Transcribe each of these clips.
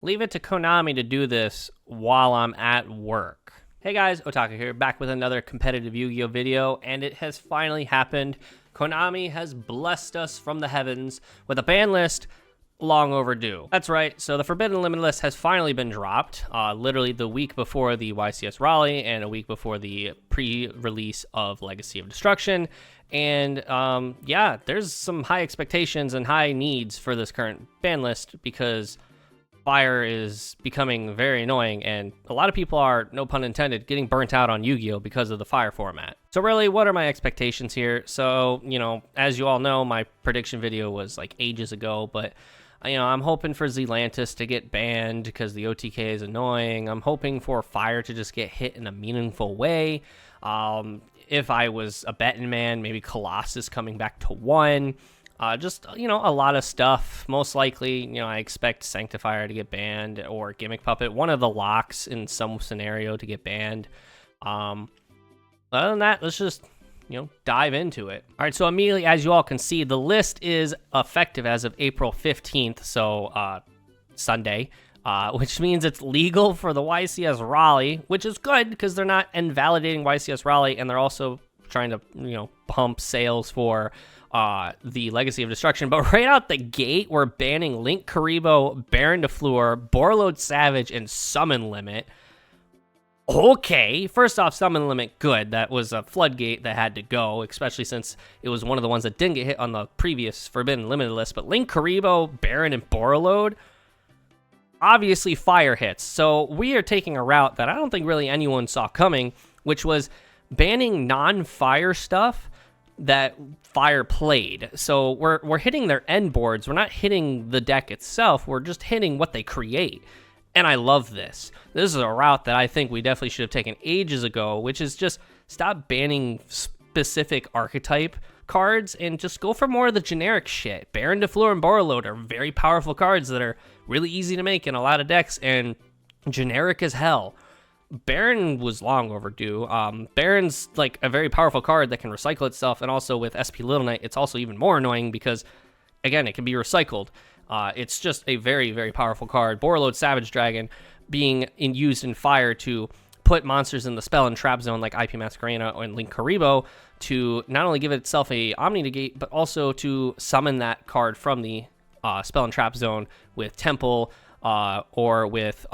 Leave it to Konami to do this while I'm at work. Hey guys, Otaka here, back with another competitive Yu-Gi-Oh video, and it has finally happened. Konami has blessed us from the heavens with a ban list long overdue. That's right, so the Forbidden Limited list has finally been dropped, literally the week before the YCS Raleigh and a week before the pre-release of Legacy of Destruction. And yeah, there's some high expectations and high needs for this current ban list because fire is becoming very annoying, and a lot of people are, no pun intended, getting burnt out on Yu-Gi-Oh because of the fire format. So really, what are my expectations here? So, you know, as you all know, my prediction video was like ages ago, but you know, I'm hoping for Zealantis to get banned because the OTK is annoying. I'm hoping for fire to just get hit in a meaningful way. If I was a betting man, maybe Colossus coming back to 1. Just, you know, a lot of stuff. Most likely, you know, I expect Sanctifier to get banned or Gimmick Puppet, one of the locks in some scenario to get banned. Other than that, let's just, you know, dive into it. All right, so immediately, as you all can see, the list is effective as of April 15th, so Sunday, which means it's legal for the YCS Raleigh, which is good because they're not invalidating YCS Raleigh, and they're also trying to, you know, pump sales for the Legacy of Destruction. But right out the gate, we're banning Link Karibo, Baron DeFleur, Borreload Savage, and Summon Limit. Okay, first off, Summon Limit, good. That was a floodgate that had to go, especially since it was one of the ones that didn't get hit on the previous Forbidden Limited list. But Link Karibo, Baron, and Borreload, obviously fire hits. So we are taking a route that I don't think really anyone saw coming, which was banning non-fire stuff that fire played. So we're hitting their end boards. We're not hitting the deck itself. We're just hitting what they create. And I love this. This is a route that I think we definitely should have taken ages ago, which is just stop banning specific archetype cards and just go for more of the generic shit. Baron DeFleur and Borreload are very powerful cards that are really easy to make in a lot of decks and generic as hell. Baron was long overdue. Baron's like a very powerful card that can recycle itself, and also with SP Little Knight, it's also even more annoying because, again, it can be recycled. It's just a very, very powerful card. Borreload Savage Dragon being used in fire to put monsters in the spell and trap zone like IP Masquerena and Link Karibo to not only give itself a Omni Negate, but also to summon that card from the spell and trap zone with Temple or with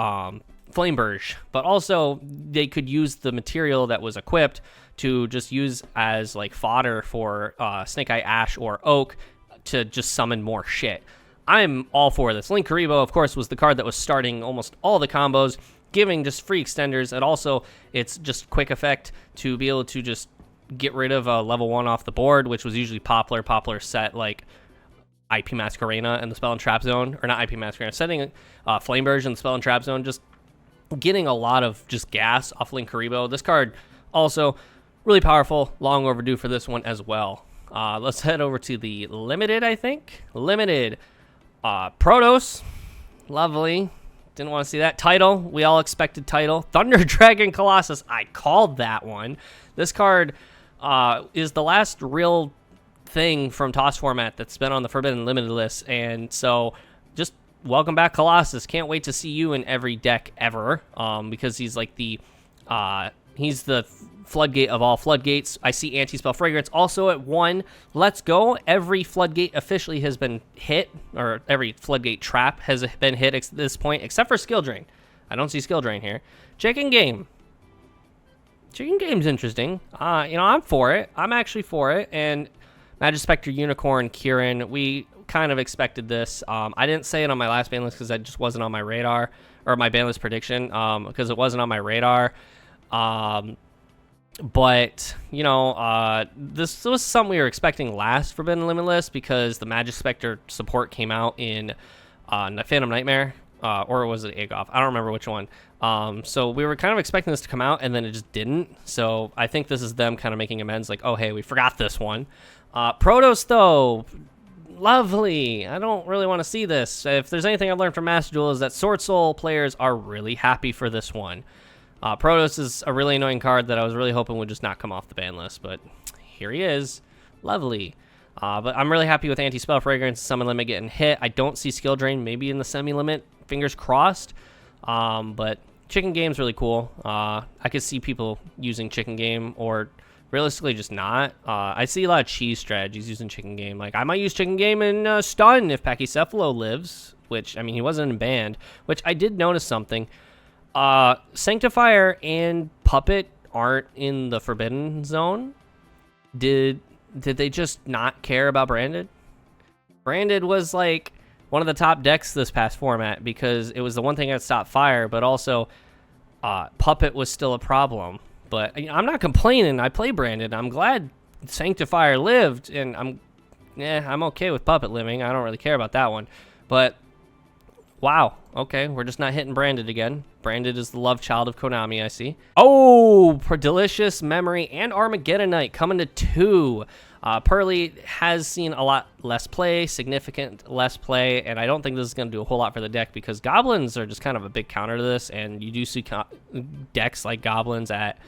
Flameburge. But also, they could use the material that was equipped to just use as like fodder for Snake Eye Ash or Oak to just summon more shit. I'm all for this. Link Karibo, of course, was the card that was starting almost all the combos, giving just free extenders, and also it's just quick effect to be able to just get rid of a level 1 off the board, which was usually Poplar. Poplar set like IP Masquerena in the Spell and Trap Zone, or not IP Masquerena, setting Flameburge in the Spell and Trap Zone, just getting a lot of just gas off Link Karibo. This card also really powerful, long overdue for this one as well. Let's head over to the Limited, I think. Limited. Protos, lovely. Didn't want to see that. Title, we all expected Title. Thunder Dragon Colossus, I called that one. This card is the last real thing from TOS format that's been on the Forbidden Limited list, and so just welcome back, Colossus. Can't wait to see you in every deck ever, because he's like the he's the floodgate of all floodgates. I see Anti-Spell Fragrance also at 1. Let's go. Every floodgate officially has been hit, or every floodgate trap has been hit at this point, except for Skill Drain. I don't see Skill Drain here. Chicken Game. Chicken Game's interesting. You know, I'm for it. I'm actually for it. And Magic Spectre, Unicorn, Kieran, we kind of expected this. I didn't say it on my last ban list because that just wasn't on my radar, or my ban list prediction, because it wasn't on my radar. But, you know, this was something we were expecting last Forbidden Limit list because the Magic Spectre support came out in Phantom Nightmare, or was it Agoff? I don't remember which one. So we were kind of expecting this to come out, and then it just didn't. So I think this is them kind of making amends, like, oh, hey, we forgot this one. Protos, though, lovely. I don't really want to see this. If there's anything I've learned from Master Duel is that Sword Soul players are really happy for this one. Protos is a really annoying card that I was really hoping would just not come off the ban list, but here he is. Lovely. But I'm really happy with Anti-Spell Fragrance, Summon Limit getting hit. I don't see Skill Drain, maybe in the Semi-Limit fingers crossed. But chicken game's really cool. I could see people using chicken game, or realistically just not. I see a lot of cheese strategies using chicken game. Like, I might use chicken game in stun if Pachycephalo lives, which, I mean, he wasn't in banned, which I did notice something. Sanctifier and Puppet aren't in the forbidden zone. Did they just not care about Branded? Branded was like one of the top decks this past format because it was the one thing that stopped fire, but also Puppet was still a problem. But I'm not complaining. I play Branded. I'm glad Sanctifier lived, and I'm okay with Puppet living. I don't really care about that one. But wow, okay, we're just not hitting Branded again. Branded is the love child of Konami, I see. Oh, for Delicious Memory and Armageddon Knight coming to 2. Pearly has seen a lot less play, significant less play, and I don't think this is going to do a whole lot for the deck because Goblins are just kind of a big counter to this, and you do see decks like Goblins at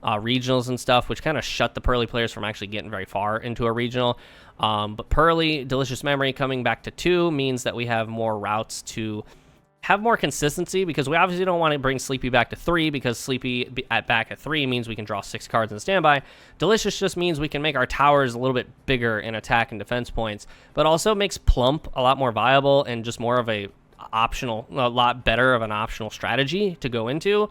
regionals and stuff, which kind of shut the Pearly players from actually getting very far into a regional. But Pearly, Delicious Memory coming back to 2 means that we have more routes to have more consistency, because we obviously don't want to bring Sleepy back to 3, because Sleepy back at 3 means we can draw 6 cards in standby. Delicious just means we can make our towers a little bit bigger in attack and defense points, but also makes Plump a lot more viable and just more of a lot better of an optional strategy to go into.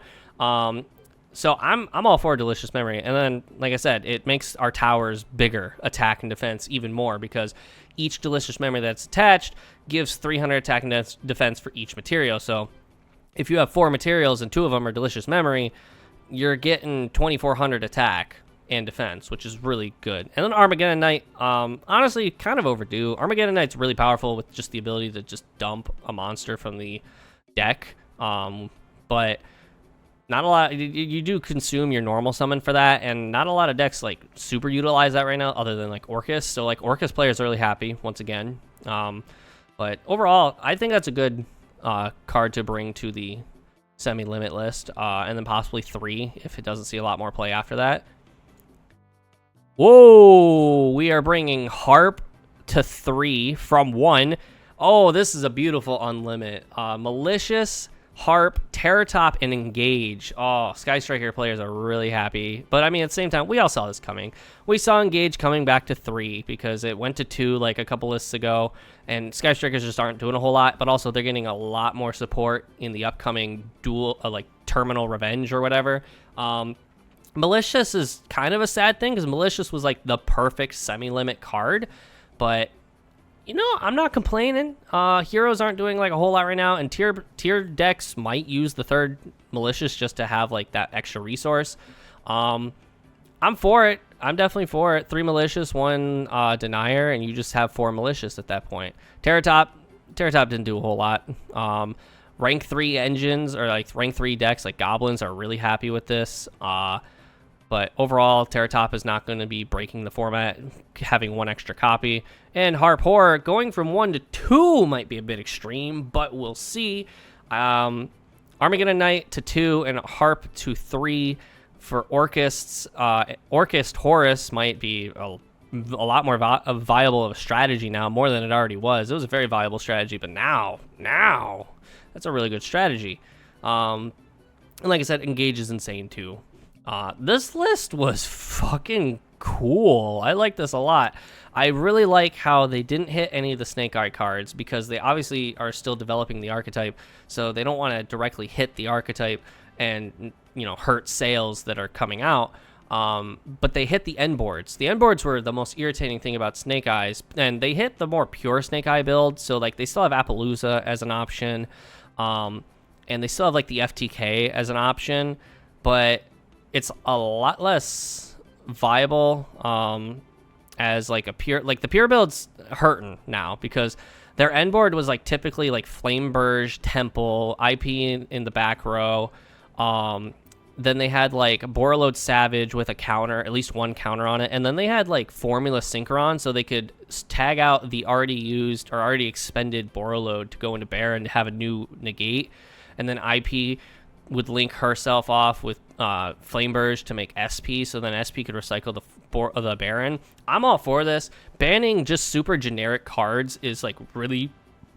So I'm all for Delicious Memory, and then, like I said, it makes our towers bigger, attack and defense even more, because each Delicious Memory that's attached gives 300 attack and defense for each material. So if you have 4 materials and 2 of them are Delicious Memory, you're getting 2400 attack and defense, which is really good. And then Armageddon Knight, honestly, kind of overdue. Armageddon Knight's really powerful with just the ability to just dump a monster from the deck, but not a lot. You do consume your normal summon for that, and not a lot of decks like super utilize that right now, other than like Orcus. So like Orcus players are really happy once again. But overall, I think that's a good card to bring to the semi-limit list, and then possibly 3 if it doesn't see a lot more play after that. Whoa, we are bringing Harp to 3 from 1. Oh, this is a beautiful unlimit. Malicious, Harp, Terratop, and Engage. Oh, Sky Striker players are really happy. But, I mean, at the same time, we all saw this coming. We saw Engage coming back to 3 because it went to 2 like a couple lists ago, and Sky Strikers just aren't doing a whole lot, but also they're getting a lot more support in the upcoming dual, like, Terminal Revenge or whatever. Malicious is kind of a sad thing because Malicious was, like, the perfect semi-limit card, but you know, I'm not complaining. Heroes aren't doing like a whole lot right now, and tier decks might use the 3rd Malicious just to have like that extra resource. I'm for it. I'm definitely for it. 3 Malicious, 1 Denier, and you just have 4 Malicious at that point. Terratop didn't do a whole lot. Rank 3 engines or like rank 3 decks like Goblins are really happy with this. But overall, Terratop is not going to be breaking the format, having 1 extra copy. And Harp Horror, going from 1 to 2 might be a bit extreme, but we'll see. Armageddon Knight to 2 and Harp to 3 for Orcust. Orcust Horus might be a lot more viable of a strategy now, more than it already was. It was a very viable strategy, but now, that's a really good strategy. And like I said, Engage is insane too. This list was fucking cool. I like this a lot. I really like how they didn't hit any of the Snake Eye cards because they obviously are still developing the archetype, so they don't want to directly hit the archetype and, you know, hurt sales that are coming out. But they hit the end boards. The end boards were the most irritating thing about Snake Eyes, and they hit the more pure Snake Eye build, so like they still have Appaloosa as an option, and they still have like the FTK as an option, but it's a lot less viable as like a pure, like the pure build's hurting now because their end board was like typically like Flameburge, Temple, IP in the back row. Then they had like Borreload Savage with a counter, at least 1 counter on it, and then they had like Formula Synchron, so they could tag out the already used or already expended Borreload to go into Baron to have a new negate, and then IP would link herself off with Flameburge to make SP, so then SP could recycle the Baron. I'm all for this. Banning just super generic cards is like really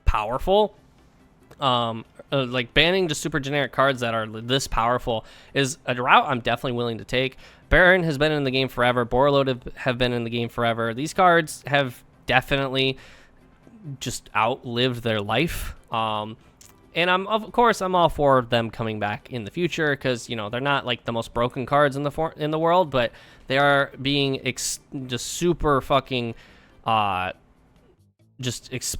powerful. like banning just super generic cards that are this powerful is a route I'm definitely willing to take. Baron has been in the game forever. Borreload have been in the game forever. These cards have definitely just outlived their life. And of course I'm all for them coming back in the future because, you know, they're not like the most broken cards in the world, but they are being just super fucking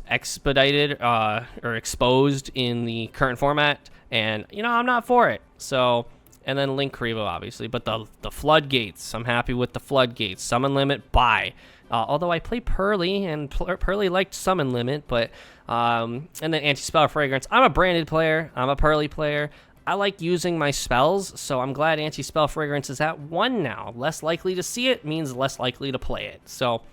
expedited or exposed in the current format, and you know I'm not for it. So, and then Link Karibo obviously, but the floodgates, I'm happy with the floodgates. Summon limit, bye. Although I play Pearly, and Pearly liked Summon Limit, but and then Anti-Spell Fragrance. I'm a branded player. I'm a Pearly player. I like using my spells, so I'm glad Anti-Spell Fragrance is at 1 now. Less likely to see it means less likely to play it. So,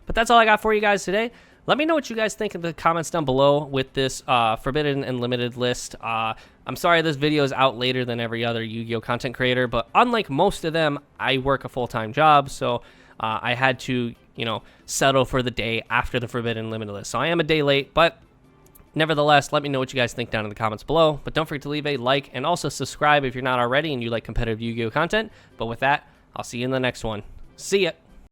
but that's all I got for you guys today. Let me know what you guys think in the comments down below with this Forbidden and Limited list. I'm sorry this video is out later than every other Yu-Gi-Oh! Content creator, but unlike most of them, I work a full-time job, so I had to, you know, settle for the day after the Forbidden Limited list. So I am a day late, but nevertheless, let me know what you guys think down in the comments below. But don't forget to leave a like and also subscribe if you're not already and you like competitive Yu-Gi-Oh! Content. But with that, I'll see you in the next one. See ya!